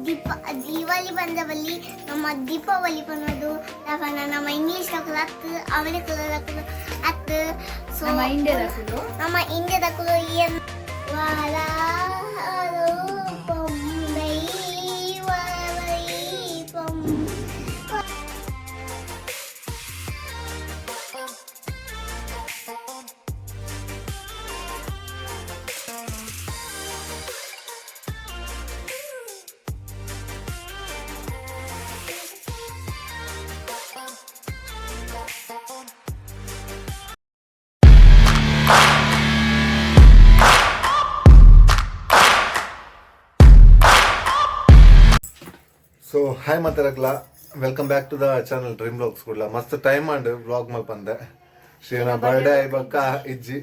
ದೀಪಾವಳಿ ಬಂದವಲ್ಲಿ ನಮ್ಮ ದೀಪಾವಳಿ ಬಂದದು ನಮ್ಮ ಇಂಗ್ಲಿಷ್ ಅತ್ತು ಅವರ ಅತ್ತು ಸೊ ನಮ್ಮ ಇಂಡಿಯಾದ ಏನು ಸೊ ಹಾಯ್ ಮಾತಾಡಕ್ಲ welcome back to the channel dream vlogs ಕೂಡ ಮಸ್ತ್ ಟೈಮ್ ಅಂಡ್ ವ್ಲಾಗ್ ಮಲ್ ಬಂದೆ ಶ್ರೀನ ಬರ್ಡೇ ಬಕ್ಕ ಇಜ್ಜಿ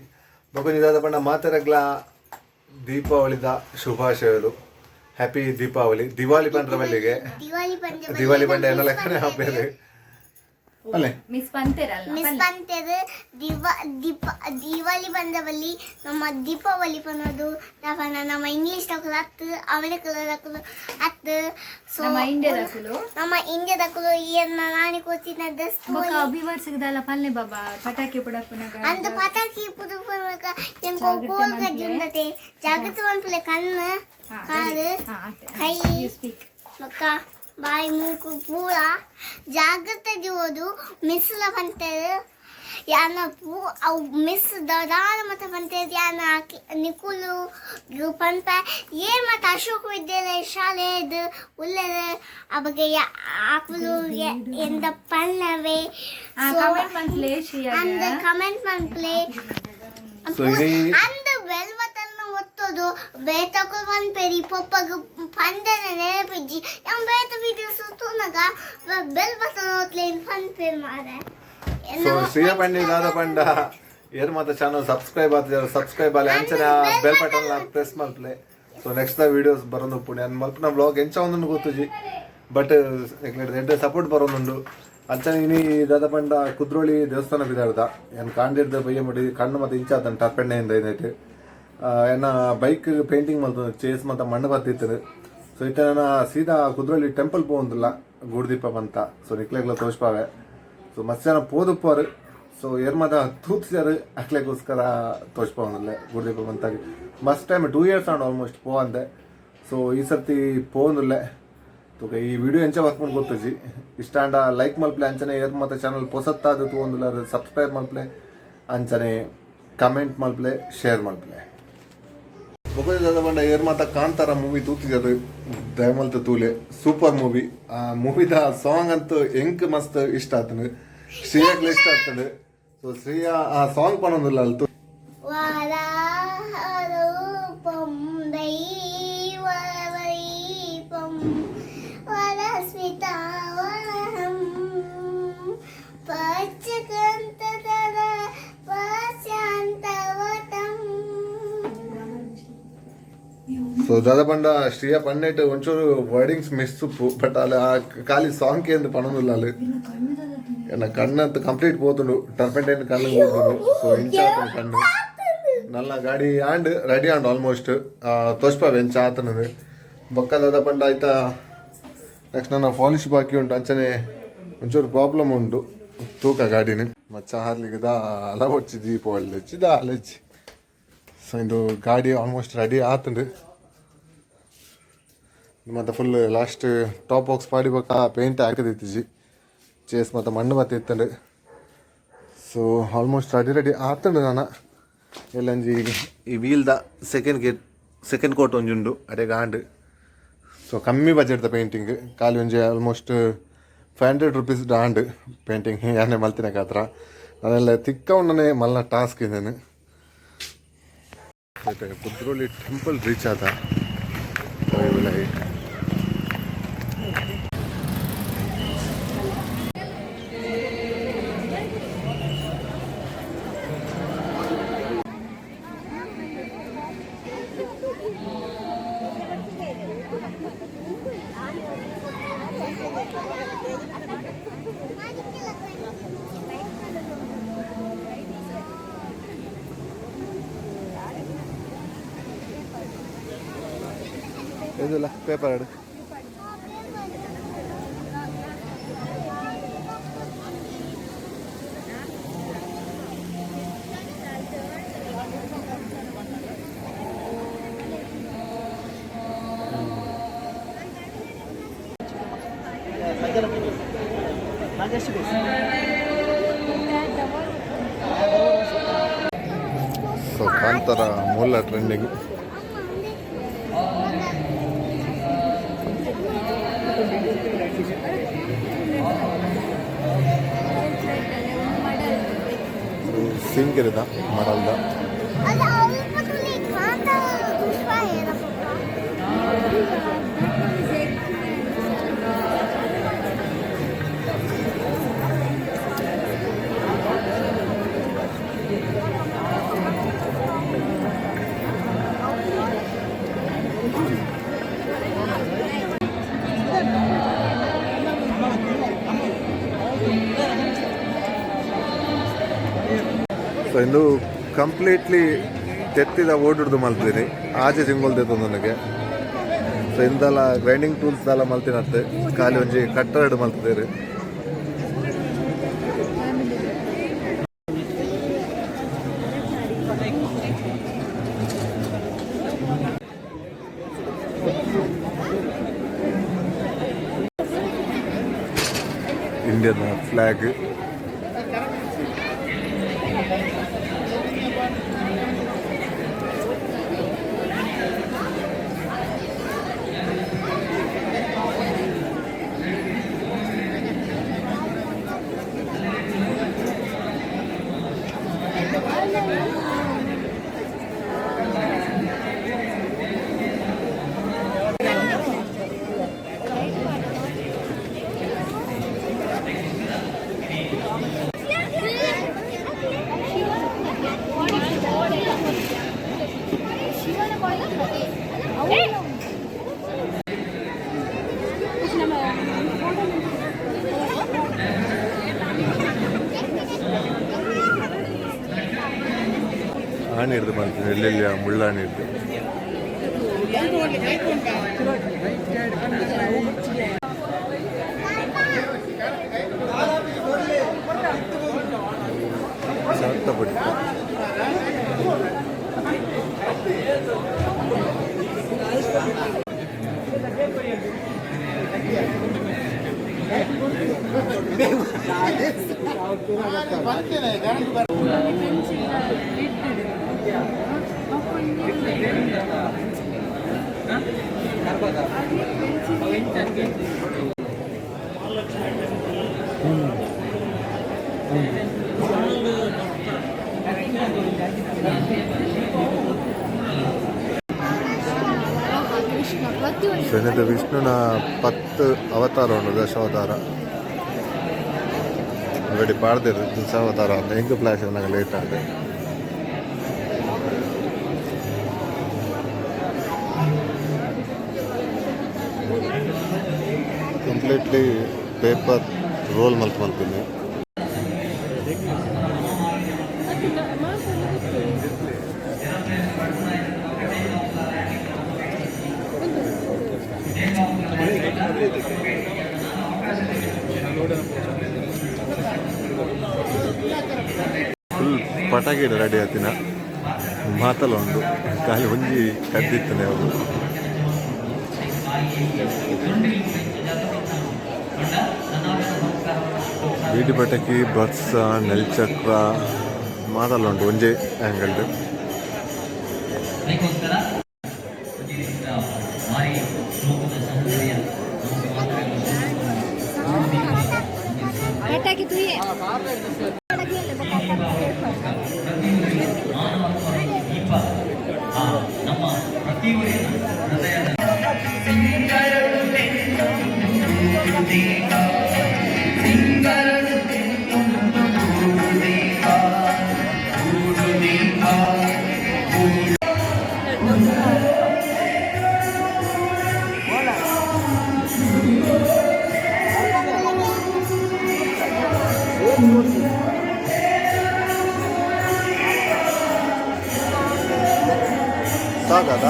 ಬೊಕ್ಕ ಇದಾದ ಪಂಡ ಮಾತಾಡಕ್ಲ ದೀಪಾವಳಿದ ಶುಭಾಶಯಗಳು ಹ್ಯಾಪಿ ದೀಪಾವಳಿ ದಿವಾಲಿ ಪಂಡ್ರ ಬಲ್ಲಿಗೆ ದಿವಾಲಿ ಪಂಡ ಏನೋ ಲೆಕ್ಕನೆ ಹಾಕ್ಬೇಕು ಅಲ್ಲೇ ಮಿಸ್ ಪಂತೆರ್ ದೀಪಾವಳಿ ಬಂದವಲ್ಲಿ ನಮ್ಮ ದೀಪಾವಳಿ ಬಂದದು ನಮ್ಮ ಇಂಗ್ಲಿಷ್ ಅತ್ತು ಅವರ ಅತ್ತು ಸೊ ನಮ್ಮ ಇಂಡಿಯಾದ ಏನು ನಾನು ಕೊಚ್ಚಿನ ಪಟಾಕಿ ಅಂತ ಪಟಾಕಿ ಪುಡುಪನಕ ಎಂಕೋ ಕೋಲ್ ಗಜ್ಜುಂದತೆ ಜಾಗೃತ ಒಂದ್ಲೆ ಕಣ್ಣು ಕಾಲು ಕೈ ಮಕ್ಕ ಬಾಯಿ ಮೂಗು ಪೂರ ಜಾಗ್ರತೆ ಓದು ಮಿಸ್ಲ ಬಂತೇವೆ ಯಾನ ಪೂ ಅವು ಮಿಸ್ ದಾನ ಮತ್ತೆ ಬಂತೇವೆ ಯಾನ ನಿಕುಲು ಪಂಪ ಏನು ಮತ್ತೆ ಅಶೋಕ ವಿದ್ಯಾಲಯ ಶಾಲೆದು ಉಳ್ಳದ ಆ ಬಗ್ಗೆ ಆಕಲು ಎಂದ ಪಲ್ಲವೆ ಅಂದ ಕಮೆಂಟ್ ಮಂತ್ಲೆ ಅಂದ ಬೆಲ್ವತನ್ನು ಒತ್ತೋದು ಬೇತಕು ಪಂಪೆರಿ ಪೊಪ್ಪಗ ಪಂದನ ನೆನಪಿಜ್ಜಿ ಬೇತ ವಿಡಿಯೋಸ್ ತೂನಗ ಬೆಲ್ವತನ ಒತ್ಲೇನ್ ಪಂಪೆರ್ ಮಾರೆ ಸೊ ಶ್ರೀಯ ಪಂಡಿ ದಾದ ಪಂಡ ಏರ್ ಮಾತ ಚಾನಲ್ ಸಬ್ಸ್ಕ್ರೈಬ್ ಆತ ಸಬ್ಸ್ಕ್ರೈಬ್ ಆಲೆ ಅಂಚನೆ ಬೆಲ್ ಬಟನ್ ಲ ಪ್ರೆಸ್ ಮಲ್ಪ್ಲೆ ಸೊ ನೆಕ್ಸ್ಟ್ ದ ವಿಡಿಯೋಸ್ ಬರೋದು ಪುಣೆ ಅನ್ ಮಲ್ಪನ ಬ್ಲಾಗ್ ಎಂಚ ಒಂದನ್ನು ಗೊತ್ತುಜಿ ಬಟ್ ಎಡ್ಡೆ ಸಪೋರ್ಟ್ ಬರೋನುಂಡು ಅಂಚನೆ ಇನಿ ದಾದ ಪಂಡ ಕುದ್ರೋಳಿ ದೇವಸ್ಥಾನ ಬಿದಾಡ್ದ ಏನು ಕಾಂಡಿರ್ದ ಬಯ್ಯ ಮಾಡಿ ಕಣ್ಣು ಮತ್ತೆ ಇಂಚಾತನ್ ಟಪ್ಪೆಣ್ಣೆಯಿಂದ ಏನೈತೆ ಏನ ಬೈಕ್ ಪೇಂಟಿಂಗ್ ಮಲ್ತು ಚೇಸ್ ಮತ್ತೆ ಮಣ್ಣು ಬರ್ತಿತ್ತು ಸೊ ಇತ್ತ ನಾನು ಸೀದಾ ಕುದ್ರೋಳಿ ಟೆಂಪಲ್ ಪೋಂದಿಲ್ಲ ಗೂಡುದೀಪ ಪಂಥ ಸೊ ನಿಕ್ಲೆಗ್ಲ ತೋಷ್ಪಾವೆ ಸೊ ಮಸ್ತ್ ಜನ ಪೋದುಪ್ಪರು ಸೊ ಏರ್ ಮಾತ ತೂತ್ಸ್ಯಾರು ಅಕ್ಲೆಗೋಸ್ಕರ ತೋಷ್ಪವನಲ್ಲೇ ಗೂಡುದೀಪ ಪಂಥಾಗಿ ಮಸ್ಟ್ ಟೈಮ್ 2 years ಆಂಡ್ ಆಲ್ಮೋಸ್ಟ್ ಅಂದೆ ಸೊ ಈ ಸರ್ತಿ ಪೋಂದಿಲ್ಲೆ ತೂಕ ಈ ವಿಡಿಯೋ ಎಂಚ ಬರ್ಕೊಂಡು ಗೊತ್ತಜಿ ಇಷ್ಟ ಅಂಡ ಲೈಕ್ ಮಲ್ಪ್ಲೆ ಅಂಚನೆ ಏರ್ ಮಾತ ಚಾನಲ್ ಪೊಸತ್ತಾದ ತಗೊಂದಿಲ್ಲ ಸಬ್ಸ್ಕ್ರೈಬ್ ಮಲ್ಪ್ಲೆ ಅಂಚನೆ ಕಮೆಂಟ್ ಮಲ್ಪ್ಲೆ ಶೇರ್ ಮಲ್ಪ್ಲೆ ಬೊಕದ ಬಂಡ ಏರ್ ಮಾತ ಕಾಂತಾರ ಮೂವಿ ತೂತಿದ್ರು ದಯಮಲ್ತ ತೂಲೆ ಸೂಪರ್ ಮೂವಿ ಆ ಮೂವಿದ ಸಾಂಗ್ ಅಂತೂ ಎಂಕ್ ಮಸ್ತ್ ಇಷ್ಟ ಆತನು ಶ್ರೇಯಾಗ್ಲ ಇಷ್ಟ ಆಗ್ತದೆ ಸೊ ಶ್ರೇಯಾ ಆ ಸಾಂಗ್ ಪಣೊಂದಿಲ್ಲ ಅಲ್ತು ಸೊ ದಾದ ಪಂಡ ಶ್ರೀಯ ಪಂಡೆಟ್ ಒಂಚೂರು ವರ್ಡಿಂಗ್ಸ್ ಮಿಸ್ ಬಟ್ ಅಲ್ಲಿ ಆ ಖಾಲಿ ಸಾಂಗ್ ಎಂದು ಪಣೊಂದಿಲ್ಲ ಅಲ್ಲಿ ನನ್ನ ಕಣ್ಣಂತ ಕಂಪ್ಲೀಟ್ పోతుండు ಟರ್ಪೆಂಟೈನ್ ಕಣ್ಣು పోతుండు ಸೊ ಇಂಚಾತನ ಕಣ್ಣು ನಲ್ಲ ಗಾಡಿ ಆಂಡ್ ರೆಡಿ ಆಂಡ್ ಆಲ್ಮೋಸ್ಟ್ ತೋಷ್ಪ ಎಂಚ ಆತನದು ಬೊಕ್ಕ ದಾದ ಪಂಡ ಆಯ್ತಾ ನೆಕ್ಸ್ಟ್ ನನ್ನ ಪಾಲಿಶ್ ಬಾಕಿ ಉಂಟು ಅಂಚನೆ ಒಂಚೂರು ಪ್ರಾಬ್ಲಮ್ ಉಂಟು ತೂಕ ಗಾಡಿನ ಮಚ್ಚ ಹಾರ್ಲಿಕ್ಕೆ ಅಲ ಹೊಚ್ಚಿ ದೀಪಾವಳಿ ಹಚ್ಚಿದ ಅಲಚ್ಚಿ ಸೊ ಇದು ಗಾಡಿ ಆಲ್ಮೋಸ್ಟ್ ರೆಡಿ ಆತಂಡು ಮತ್ತು ಫುಲ್ ಲಾಸ್ಟ್ ಟಾಪ್ ಬಾಕ್ಸ್ ಪಾಡಿಬೇಕಾ ಪೇಂಟ್ ಹಾಕದಿತ್ತಿಜಿ ಚೇಸ್ ಮತ್ತು ಮಣ್ಣು ಮತ್ತೆ ಇತ್ತಂಡು ಸೊ ಆಲ್ಮೋಸ್ಟ್ ರೆಡಿ ಆತಂಡು ನಾನು ಎಲ್ಲಂಜಿ ಈ ವೀಲ್ದ ಸೆಕೆಂಡ್ ಕೋಟ್ ಒಂಜುಂಡು ಅದೇ ಗಾಂಡ್ ಸೊ ಕಮ್ಮಿ ಬಜೆಟ್ದ ಪೇಂಟಿಂಗ್ ಖಾಲಿ ಒಂಜಿ ಆಲ್ಮೋಸ್ಟ್ 500 rupees ದಾಂಡ್ ಪೇಂಟಿಂಗ್ ಯಾನೇ ಮಲ್ತಿನ ಕಾತ್ರ ನಾನೆಲ್ಲ ತಿಕ್ಕ ಉಂಡನೆ ಮಲ್ಲ ಟಾಸ್ಕ್ ಇದ್ದೇನೆ ಕುದ್ರೋಳಿ ಟೆಂಪಲ್ ರೀಚ್ ಆದ ಇದಲ್ಲ ಪೇಪರ್ ಸೊ ಕಾಂತಾರ ಮೂಲ ಟ್ರೆಂಡಿಂಗ್. ಸಿಂಗಿರಿದ ಮಾಡಲ್ದ ಸೊ ಇನ್ನು ಕಂಪ್ಲೀಟ್ಲಿ ತೆತ್ತಿದ ಓಡಿಡ್ದು ಮಲ್ತೀನಿ ಆಚೆ ಸಿಂಗೊಲ್ದೈತು ನನಗೆ. ಸೊ ಇಂದೆಲ್ಲ ಗ್ರೈಂಡಿಂಗ್ ಟೂಲ್ಸ್ದೆಲ್ಲ ಮಲ್ತಿನತ್ತೆ ಖಾಲಿ ಒಂಜಿ ಕಟ್ಟರ್ಡ್ ಮಲ್ತಿದ್ದೀರಿ. ಇಂಡಿಯನ್ ಫ್ಲಾಗ್ ಆಣಿ ಹಿಡ್ದು ಮಾಡ್ತೀನಿ, ಎಲ್ಲೆಲ್ಲಿ ಮುಳ್ಳಾಣಿ ಹಿಡ್ದು. ಶಾಂತಪಟ್ಟು ಶನಿದ ವಿಷ್ಣುನ 10 ಅವತಾರ ಉಂಟು, ದಶಾವತಾರ ಆಲ್ರೆಡಿ ಪಾಡ್ದಿರು ದಶಾವತಾರ ಅಂತ. ಹೆಂಗೆ ಫ್ಲಾಶ್ ನಂಗೆ ಲೇಟ್ ಆಗಿದೆ. ಕಂಪ್ಲೀಟ್ಲಿ ಪೇಪರ್ ರೋಲ್ ಮಲ್ತೀನಿ. ಫುಲ್ ಪಟಾಕಿ ರೆಡಿ ಆತಿನ ಮಾತಲ್ಲ ಉಂಡು ಖಾಲಿ ಒಂಜಿ ಕದ್ದಿತ್ತನೆ ಅವರು. ಬೀಡಿ ಪಟಾಕಿ, ಬತ್ಸ, ನೆಲ್ಚಕ್ರ ಮಾತಲ್ಲ ಉಂಟು ಒಂಜೇ ಆ್ಯಂಗಲ್ಡ್. ಸಾಕಾದ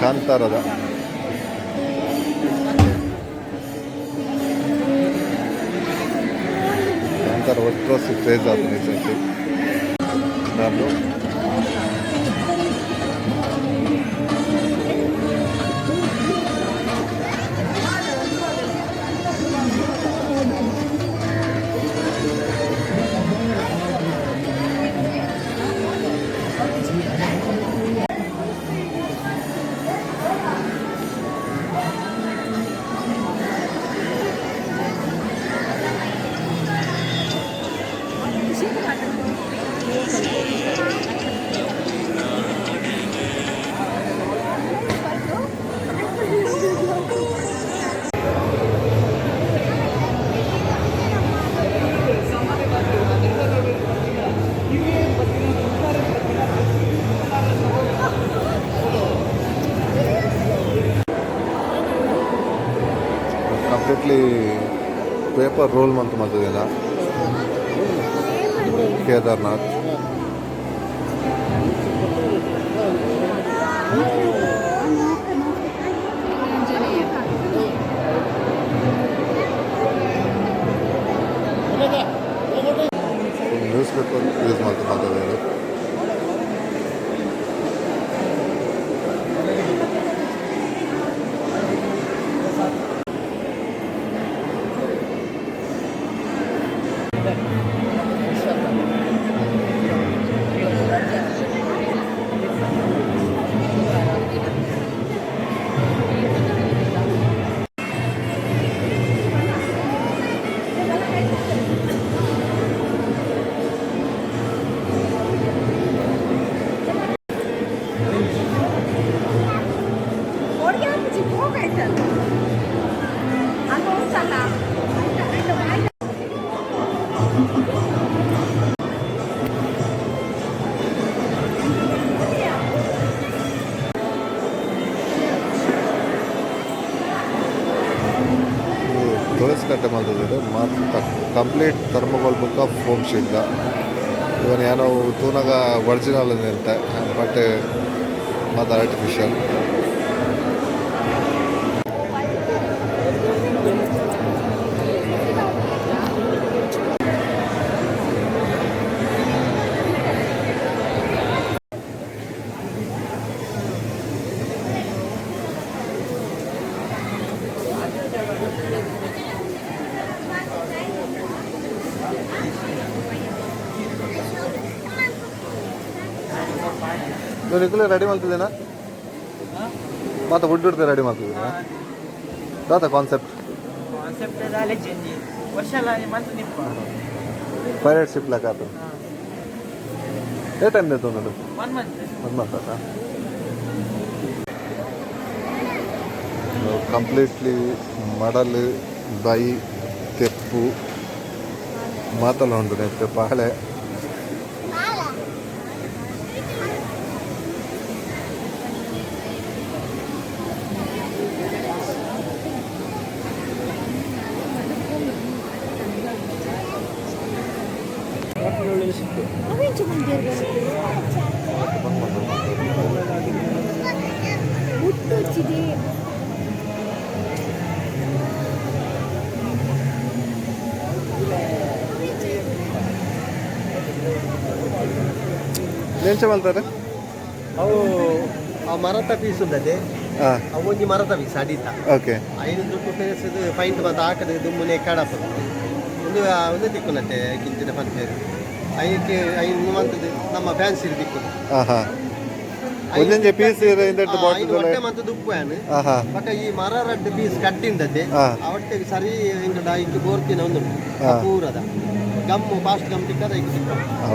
ಕಾಂತಾರದ ಕಾಂತಾರ ಒಟ್ಟು ಕ್ರೇಜ್ ಆಗ್ತದೆ ಈ ಸರ್ತಿ ನಾನು ಕಂಪ್ಲೀಟ್ಲಿ ಪೇಪರ್ ರೋಲ್ ಅಂತ ಮಾಡ್ತಿದ್ದೀನ ಕೇದಾರ್ನಾಥ್ ನ್ಯೂಸ್ ಪೇಪರ್ ಯೂಸ್ ಮಾಡ್ತಿದ್ದಾರೆ ತೋರಿಸ್ಕಟ್ಟೆ ಮಾಡ್ತಿದ್ದಾರೆ ಮತ್ತು complete thermocol book of home ಶೀಟ್ಗ ಇವನ್ ಏನೋ ತೂನಾಗ ಒರಿಜಿನಲ್ ಇರುತ್ತೆ ಬಟ್ ಮತ್ತು ಆರ್ಟಿಫಿಷಿಯಲ್ ನೀವು ರೆಡಿ ಮಾಡ್ತಿದ್ದೀನಾ ಮತ್ತೆ ವುಡ್ ಇಡ್ತೀವಿ ರೆಡಿ ಮಾಡ್ತಿದ್ದೀರಾ ದಾತ ಕಾನ್ಸೆಪ್ಟ್ ಪೈರೇಟ್ ಶಿಪ್ ಲೆಕ್ಕ ಆಯ್ತು ఏ టైం అవుతుంది 1 month కంప్లీట్లీ మడలు బై తెప్పు మాతలో ఉంటుంది పాలే ಏನು ಮಾಡ್ತಾರೆ ಅವು ಆ ಮರದ ಪೀಸ್ ಉಂಟದೆ ಅವು ಒಂಜಿ ಮರದ ಪೀಸ್ ಅಡಿತ ಓಕೆ ಐದು ದುಡ್ಡು ಪೇಸದು ಫೈಂಟ್ ಮತ್ತು ಹಾಕದ ದುಮ್ಮನೆ ಕಡಪ ಒಂದು ತಿಕ್ಕುನತ್ತೆ ಕಿಂಚಿನ ಪಂಚೇರಿ ಐದು ಮಂತದ್ದು ನಮ್ಮ ಫ್ಯಾನ್ಸಿ ತಿಕ್ಕು ಒಂದೊಂದು ಪೀಸ್ ಹೊಟ್ಟೆ ಮತ್ತು ದುಪ್ಪು ಪಕ್ಕ ಈ ಮರ ರಡ್ಡು ಪೀಸ್ ಕಟ್ಟಿಂದದ್ದೆ ಹೊಟ್ಟೆಗೆ ಸರಿ ಇಂಗಡ ಇಕ್ಕಿ ಬೋರ್ತಿನ ಒಂದು ಪೂರದ ಗಮ್ಮು ಫಾಸ್ಟ್ ಗಮ್ ತಿಕ್ಕದ ಇಕ್ಕಿ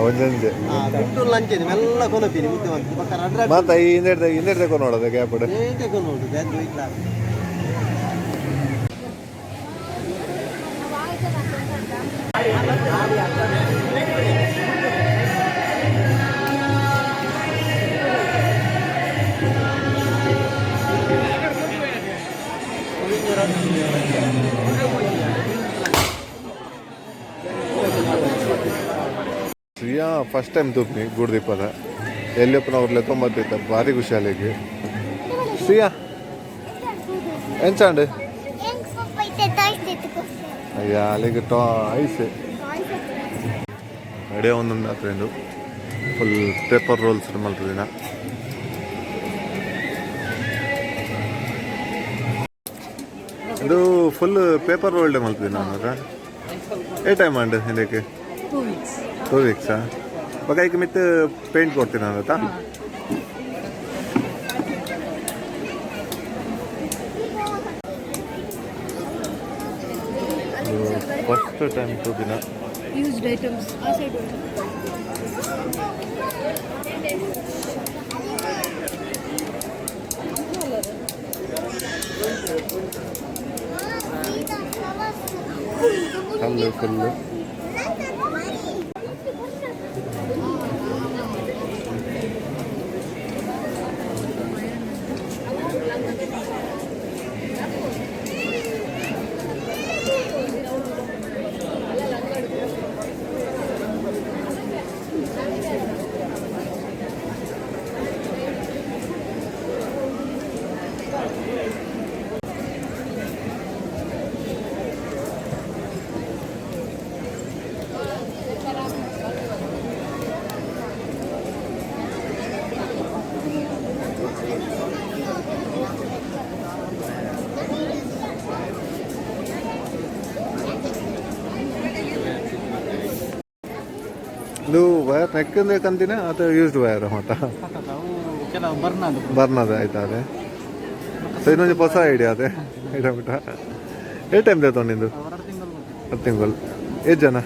ಒಂದೊಂದು ಬಿಟ್ಟು ಲಂಚೇನಿ ಮೆಲ್ಲ ಕೊನಪೀನಿ ಬುದ್ಧಿವಂತ ಪಕ್ಕ ರಡ್ಡ ಮತ್ತೆ ಈ ಹಿಂದೆ ತಗೊಂಡು ನೋಡೋದು ಗ್ಯಾಪ್ ತಗೊಂಡು ನೋಡುದು ಅದು ಇಲ್ಲ ಫಸ್ಟ್ ಟೈಮ್ ತೂಪ್ನಿ ಗುಡ್ದೀಪದ ಎಲ್ಲಿಯಪ್ಪನವ್ರಲ್ಲೇ ತೊಂಬತ್ತಿದ್ದ ಭಾರಿ ಖುಷಿಯಾಲಿಗೆ ಶ್ರೀಯಾ ಎಂಚಾಂಡು ಹೆಂಗ್ ಸ್ವಲ್ಪ ಐತೆ ತಾಯ್ತಿತ್ತು ಅಯ್ಯ ಅಲ್ಲಿಗೆ ಐಸ್ ಅಡೇ ಒಂದೊಂದು ಹತ್ರ ಫುಲ್ ಪೇಪರ್ ರೋಲ್ಸ್ ಮಲ್ತದಿನ ಇದು ಫುಲ್ ಪೇಪರ್ ರೋಲ್ಡ್ ಮಲ್ತದೆ ನಾನು ಏ ಟೈಮ್ ಅಂಡ್ ಇದಕ್ಕೆ 2 ವೀಕ್ಸಾ ಬಗಾಯ್ಕೆ ಮಿತ್ತು ಪೇಂಟ್ ಕೊಡ್ತೀನಿ ನಾನು ಆಯ್ತಾ ಫಸ್ಟ್ ಟೈಮ್ 2 ದಿನ used items outside ಕಲ್ಲು ಫುಲ್ಲು ಇದು ವಯರ್ ನೆಕ್ಕಂದ್ರೆ ಕಂತಿನ ಅಥವಾ ಯೂಸ್ಡ್ ವಯರ್ ಮತ್ತ ಬರ್ನದ ಆಯ್ತಾ ಅದೇ ಸೊ ಇನ್ನೊಂದು ಹೊಸ ಐಡಿಯಾ ಅದೇ ಐಡಿಯಾ ಬಿಟ್ಟ ಏ ಟೈಮ್ ತೊಗೊಂಡಿದ್ದು 10 ತಿಂಗಳು ಎಷ್ಟು ಜನ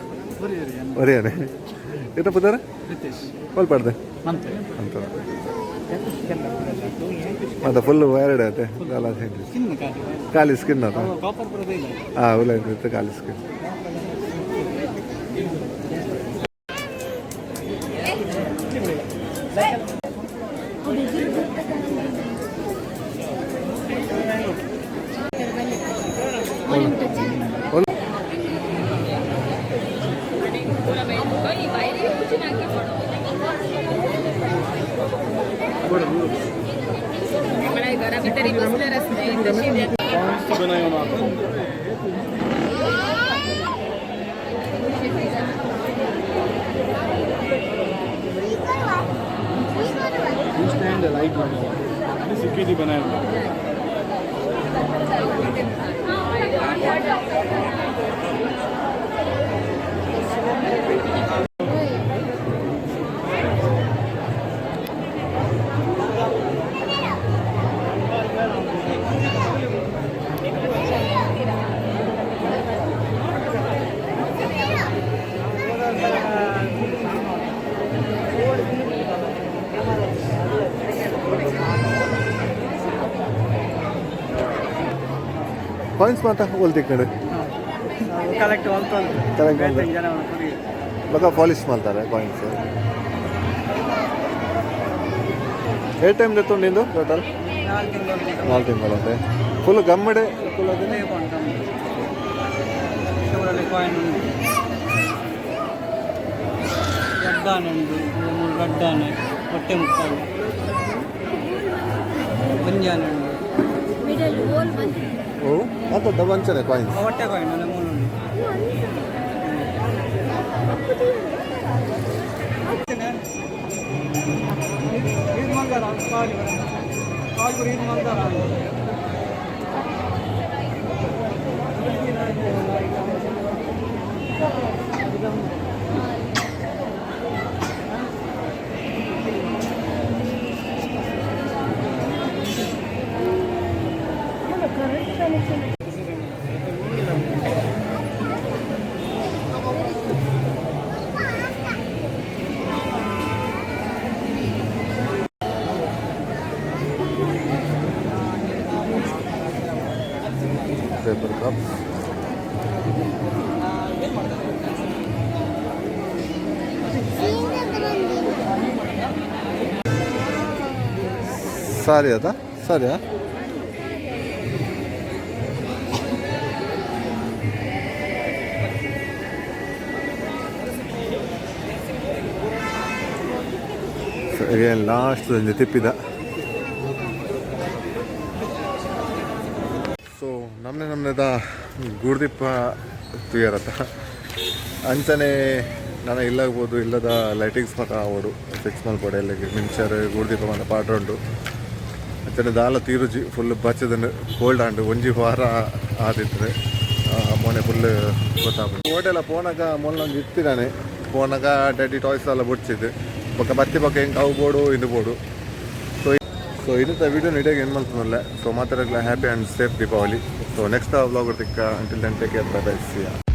ಒರಿಯಾನೆ ಎಷ್ಟು ಪುದಾರ ಸ್ವಲ್ಪ ಪಡ್ದೆ ಅಂತ ಮತ್ತೆ ಫುಲ್ ವೈರ್ಡ್ ಐತೆ ಖಾಲಿ ಸ್ಕಿನ್ ಅದ ಹಾಂ ಉಲ್ಲ ಇರ್ತೈತೆ ಖಾಲಿ ಸ್ಕಿನ್ ಕಾಯಿನ್ಸ್ ಮಾತ್ರ ಹೋಲ್ತಿ ಕಡೆ ಕಲೆಕ್ಟ್ ಬಗ ಪಾಲಿಶ್ ಮಾಡ್ತಾರೆ ಕಾಯಿನ್ಸ್ ಏ ಟೈಮ್ ತೊಗೊಂಡಿದ್ದು ಟೋಟಲ್ 4 ತಿಂಗಳು ಅಂತೆ ಫುಲ್ ಗಮ್ಮಡೆ ಫುಲ್ ಅದನ್ನೇ ಗಡ್ಡಾನೆ ಹೊಟ್ಟೆ ಮುಕ್ಕಾಲು ಮುಂಜಾನೆ ಓ ಮತ್ತು ಡಬಂಚನೆ ಕಾಯಿನ್ಸ್ ಹೊಟ್ಟೆ ಕಾಯಿನ್ ಅಲ್ಲ ಮೂರು ಇದು ಮಂಗಾರ ಕಾಲು ಇದು ಮಂಗಾರ paper cups. ಸಾರಿ ಅದಾ ಸರಿಯಾ ಲಾಸ್ಟ್ ತಿಪ್ಪಿದ ಅಂಚನೆದ ಗೂಡುದೀಪ ತುಯರತ್ತ ಅಂಚನೆ ನಾನು ಇಲ್ಲಾಗ್ಬೋದು ಇಲ್ಲದ ಲೈಟಿಂಗ್ಸ್ ಮಾತ್ರ ಆವೋಡು ಫಿಕ್ಸ್ ಮಲ್ಪಡೆ ಎಲ್ಲ ಮಿಂಚರ್ ಗೂಡುದೀಪ ಮಾತ್ರ ಪಾಡ್ರ ಉಂಟು ಅಂಚನೆ ದಾಲ ತೀರುಜಿ ಫುಲ್ ಬಚ್ಚದನ್ನು ಕೋಲ್ಡ್ ಆಂಡು ಒಂಜಿ ವಾರ ಆದಿದ್ರೆ ಮೊನ್ನೆ ಫುಲ್ ಗೊತ್ತಾಗ್ಬಿಟ್ಟು ಹೋಟೆಲ ಪೋನಾಗ ಮೊನ್ನೆ ಒಂದು ಇತ್ತಿದ್ದಾನೆ ಪೋನಾಗ ಡ್ಯಾಡಿ ಟಾಯ್ಸ್ ಎಲ್ಲ ಬಿಡ್ಸಿದ್ದು ಬೊಕ್ಕ ಬತ್ತಿ ಬಕ್ಕ ಹೆಂಗೆ ಅವು ಬೋಡು ಇದು ಬೋಡು ಸೊ ಇದಕ್ಕೆ ವಿಡಿಯೋ ನೀಟಾಗಿ ಏನು ಮಾಡ್ತೀನಲ್ಲ ಸೊ ಮಾತಾಡಲ್ಲ happy and safe Deepavali so next vlog ಇರ್ತಿಕ್ಕ until then take care bye bye see you.